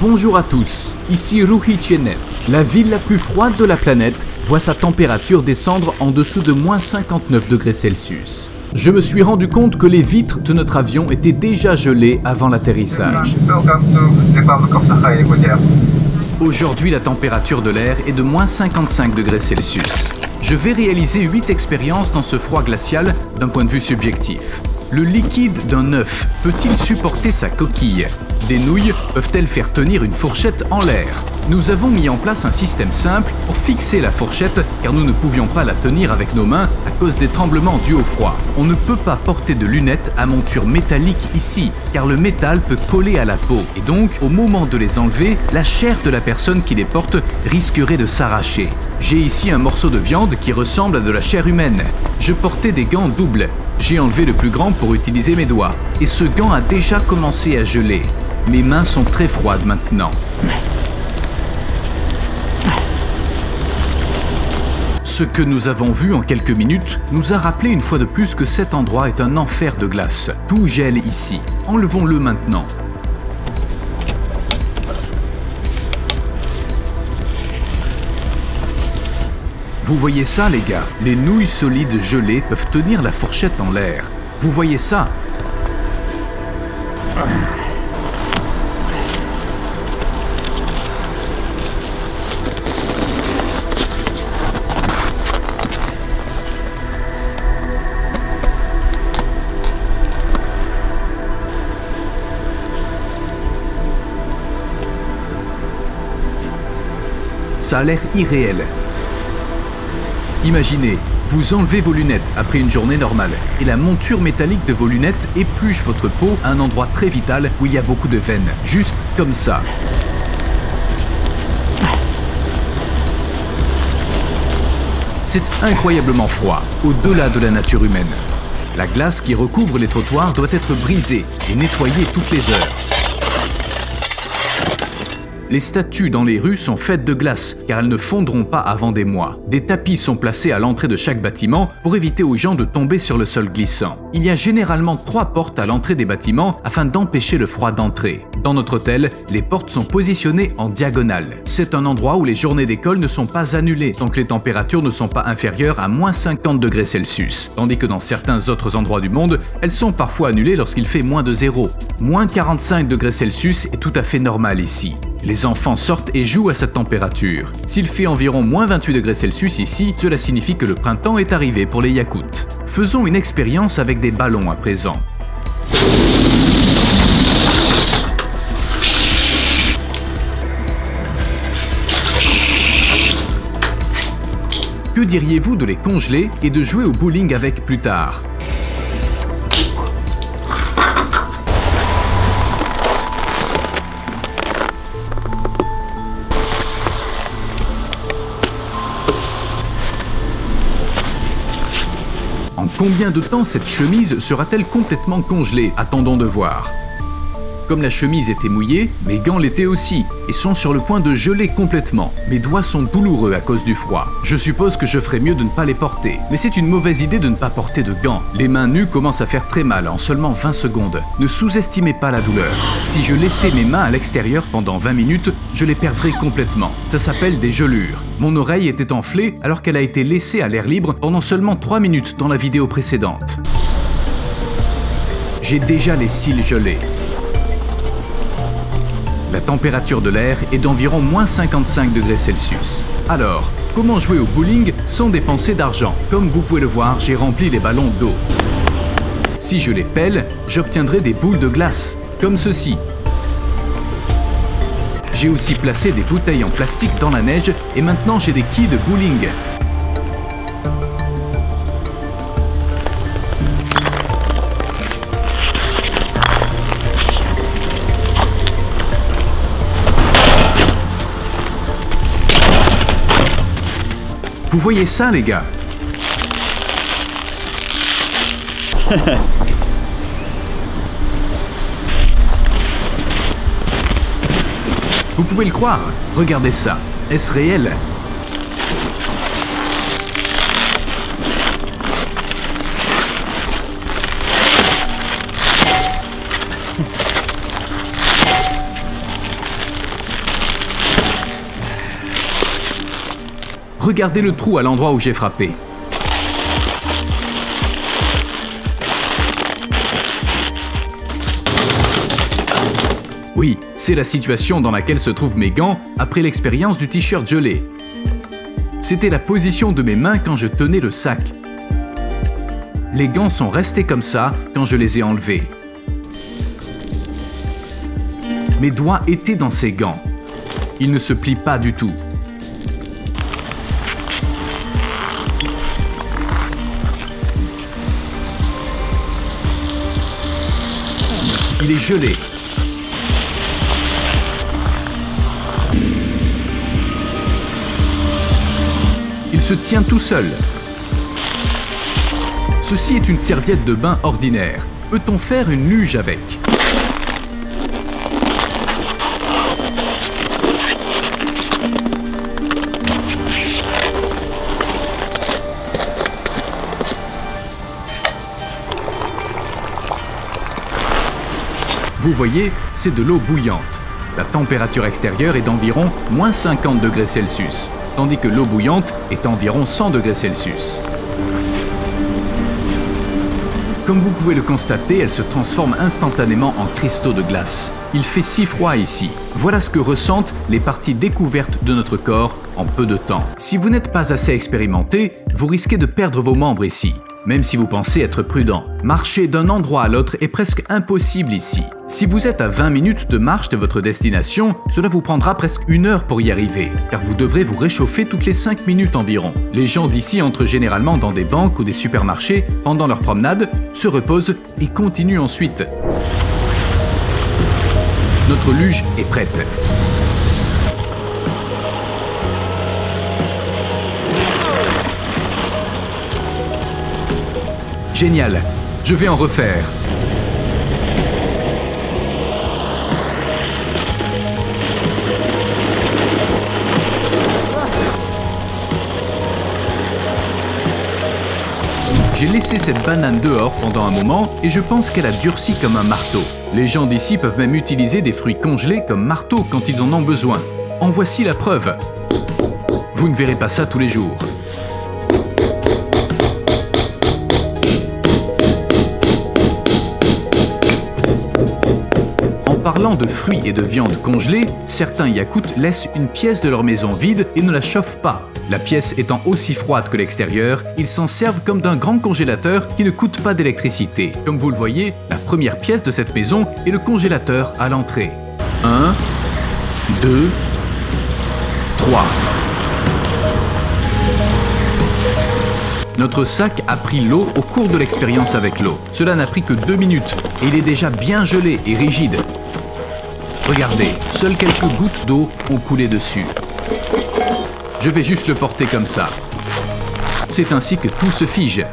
Bonjour à tous, ici Ruhi Chenet. La ville la plus froide de la planète voit sa température descendre en dessous de moins 59 degrés Celsius. Je me suis rendu compte que les vitres de notre avion étaient déjà gelées avant l'atterrissage. Aujourd'hui, la température de l'air est de moins 55 degrés Celsius. Je vais réaliser 8 expériences dans ce froid glacial d'un point de vue subjectif. Le liquide d'un œuf peut-il supporter sa coquille? Des nouilles peuvent-elles faire tenir une fourchette en l'air? Nous avons mis en place un système simple pour fixer la fourchette car nous ne pouvions pas la tenir avec nos mains à cause des tremblements dus au froid. On ne peut pas porter de lunettes à monture métallique ici car le métal peut coller à la peau et donc au moment de les enlever, la chair de la personne qui les porte risquerait de s'arracher. J'ai ici un morceau de viande qui ressemble à de la chair humaine. Je portais des gants doubles. J'ai enlevé le plus grand pour utiliser mes doigts et ce gant a déjà commencé à geler. Mes mains sont très froides maintenant. Ce que nous avons vu en quelques minutes nous a rappelé une fois de plus que cet endroit est un enfer de glace. Tout gèle ici. Enlevons-le maintenant. Vous voyez ça, les gars? Les nouilles solides gelées peuvent tenir la fourchette en l'air. Vous voyez ça? Ça a l'air irréel. Imaginez, vous enlevez vos lunettes après une journée normale et la monture métallique de vos lunettes épluche votre peau à un endroit très vital où il y a beaucoup de veines. Juste comme ça. C'est incroyablement froid, au-delà de la nature humaine. La glace qui recouvre les trottoirs doit être brisée et nettoyée toutes les heures. Les statues dans les rues sont faites de glace, car elles ne fondront pas avant des mois. Des tapis sont placés à l'entrée de chaque bâtiment pour éviter aux gens de tomber sur le sol glissant. Il y a généralement 3 portes à l'entrée des bâtiments afin d'empêcher le froid d'entrer. Dans notre hôtel, les portes sont positionnées en diagonale. C'est un endroit où les journées d'école ne sont pas annulées, tant que les températures ne sont pas inférieures à moins 50 degrés Celsius. Tandis que dans certains autres endroits du monde, elles sont parfois annulées lorsqu'il fait moins de 0. Moins 45 degrés Celsius est tout à fait normal ici. Les enfants sortent et jouent à cette température. S'il fait environ moins 28 degrés Celsius ici, cela signifie que le printemps est arrivé pour les Yakoutes. Faisons une expérience avec des ballons à présent. Que diriez-vous de les congeler et de jouer au bowling avec plus tard? En combien de temps cette chemise sera-t-elle complètement congelée? Attendons de voir. Comme la chemise était mouillée, mes gants l'étaient aussi et sont sur le point de geler complètement. Mes doigts sont douloureux à cause du froid. Je suppose que je ferais mieux de ne pas les porter. Mais c'est une mauvaise idée de ne pas porter de gants. Les mains nues commencent à faire très mal en seulement 20 secondes. Ne sous-estimez pas la douleur. Si je laissais mes mains à l'extérieur pendant 20 minutes, je les perdrais complètement. Ça s'appelle des gelures. Mon oreille était enflée alors qu'elle a été laissée à l'air libre pendant seulement 3 minutes dans la vidéo précédente. J'ai déjà les cils gelés. La température de l'air est d'environ moins 55 degrés Celsius. Alors, comment jouer au bowling sans dépenser d'argent? Comme vous pouvez le voir, j'ai rempli les ballons d'eau. Si je les pèle, j'obtiendrai des boules de glace, comme ceci. J'ai aussi placé des bouteilles en plastique dans la neige et maintenant j'ai des quilles de bowling. Vous voyez ça, les gars? Vous pouvez le croire, regardez ça. Est-ce réel? Regardez le trou à l'endroit où j'ai frappé. Oui, c'est la situation dans laquelle se trouvent mes gants après l'expérience du t-shirt gelé. C'était la position de mes mains quand je tenais le sac. Les gants sont restés comme ça quand je les ai enlevés. Mes doigts étaient dans ces gants. Ils ne se plient pas du tout. Il est gelé. Il se tient tout seul. Ceci est une serviette de bain ordinaire. Peut-on faire une luge avec? Vous voyez, c'est de l'eau bouillante. La température extérieure est d'environ moins 50 degrés Celsius, tandis que l'eau bouillante est environ 100 degrés Celsius. Comme vous pouvez le constater, elle se transforme instantanément en cristaux de glace. Il fait si froid ici. Voilà ce que ressentent les parties découvertes de notre corps en peu de temps. Si vous n'êtes pas assez expérimenté, vous risquez de perdre vos membres ici. Même si vous pensez être prudent, marcher d'un endroit à l'autre est presque impossible ici. Si vous êtes à 20 minutes de marche de votre destination, cela vous prendra presque 1 heure pour y arriver, car vous devrez vous réchauffer toutes les 5 minutes environ. Les gens d'ici entrent généralement dans des banques ou des supermarchés pendant leur promenade, se reposent et continuent ensuite. Notre luge est prête. Génial, je vais en refaire. J'ai laissé cette banane dehors pendant un moment et je pense qu'elle a durci comme un marteau. Les gens d'ici peuvent même utiliser des fruits congelés comme marteau quand ils en ont besoin. En voici la preuve. Vous ne verrez pas ça tous les jours. Parlant de fruits et de viande congelés, certains Yakoutes laissent une pièce de leur maison vide et ne la chauffent pas. La pièce étant aussi froide que l'extérieur, ils s'en servent comme d'un grand congélateur qui ne coûte pas d'électricité. Comme vous le voyez, la première pièce de cette maison est le congélateur à l'entrée. 1, 2, 3. Notre sac a pris l'eau au cours de l'expérience avec l'eau. Cela n'a pris que 2 minutes et il est déjà bien gelé et rigide. Regardez, seules quelques gouttes d'eau ont coulé dessus. Je vais juste le porter comme ça. C'est ainsi que tout se fige.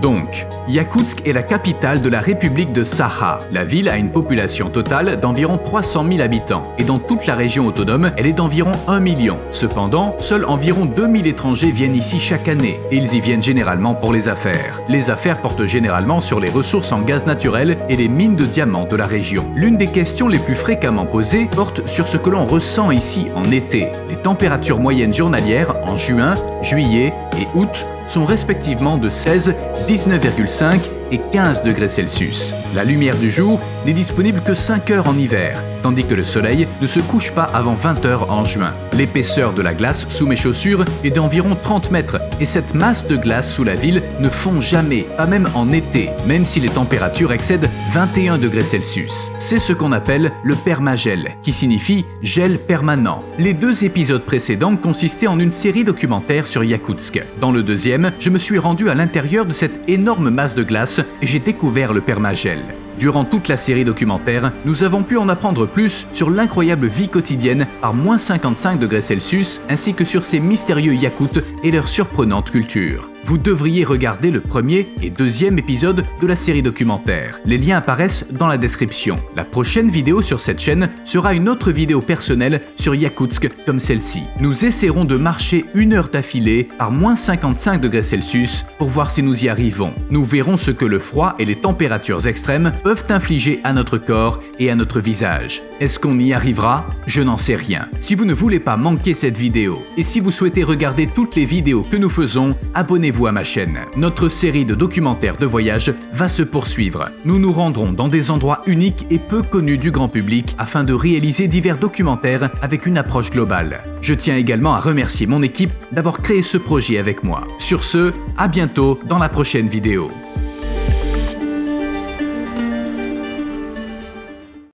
Donc, Yakoutsk est la capitale de la République de Sakha. La ville a une population totale d'environ 300 000 habitants et dans toute la région autonome, elle est d'environ 1 million. Cependant, seuls environ 2000 étrangers viennent ici chaque année et ils y viennent généralement pour les affaires. Les affaires portent généralement sur les ressources en gaz naturel et les mines de diamants de la région. L'une des questions les plus fréquemment posées porte sur ce que l'on ressent ici en été. Les températures moyennes journalières en juin, juillet et août sont respectivement de 16, 19,5 et 15 degrés Celsius. La lumière du jour n'est disponible que 5 heures en hiver, tandis que le soleil ne se couche pas avant 20 heures en juin. L'épaisseur de la glace sous mes chaussures est d'environ 30 mètres et cette masse de glace sous la ville ne fond jamais, pas même en été, même si les températures excèdent 21 degrés Celsius. C'est ce qu'on appelle le permagel, qui signifie gel permanent. Les 2 épisodes précédents consistaient en une série documentaire sur Yakoutsk. Dans le deuxième, je me suis rendu à l'intérieur de cette énorme masse de glace et j'ai découvert le permagel. Durant toute la série documentaire, nous avons pu en apprendre plus sur l'incroyable vie quotidienne par moins 55 degrés Celsius ainsi que sur ces mystérieux Yakoutes et leur surprenante culture. Vous devriez regarder le 1er et 2e épisode de la série documentaire. Les liens apparaissent dans la description. La prochaine vidéo sur cette chaîne sera une autre vidéo personnelle sur Yakoutsk comme celle-ci. Nous essaierons de marcher 1 heure d'affilée par moins 55 degrés Celsius pour voir si nous y arrivons. Nous verrons ce que le froid et les températures extrêmes peuvent infliger à notre corps et à notre visage. Est-ce qu'on y arrivera? Je n'en sais rien. Si vous ne voulez pas manquer cette vidéo et si vous souhaitez regarder toutes les vidéos que nous faisons, abonnez-vous à ma chaîne. Notre série de documentaires de voyage va se poursuivre. Nous nous rendrons dans des endroits uniques et peu connus du grand public afin de réaliser divers documentaires avec une approche globale. Je tiens également à remercier mon équipe d'avoir créé ce projet avec moi. Sur ce, à bientôt dans la prochaine vidéo.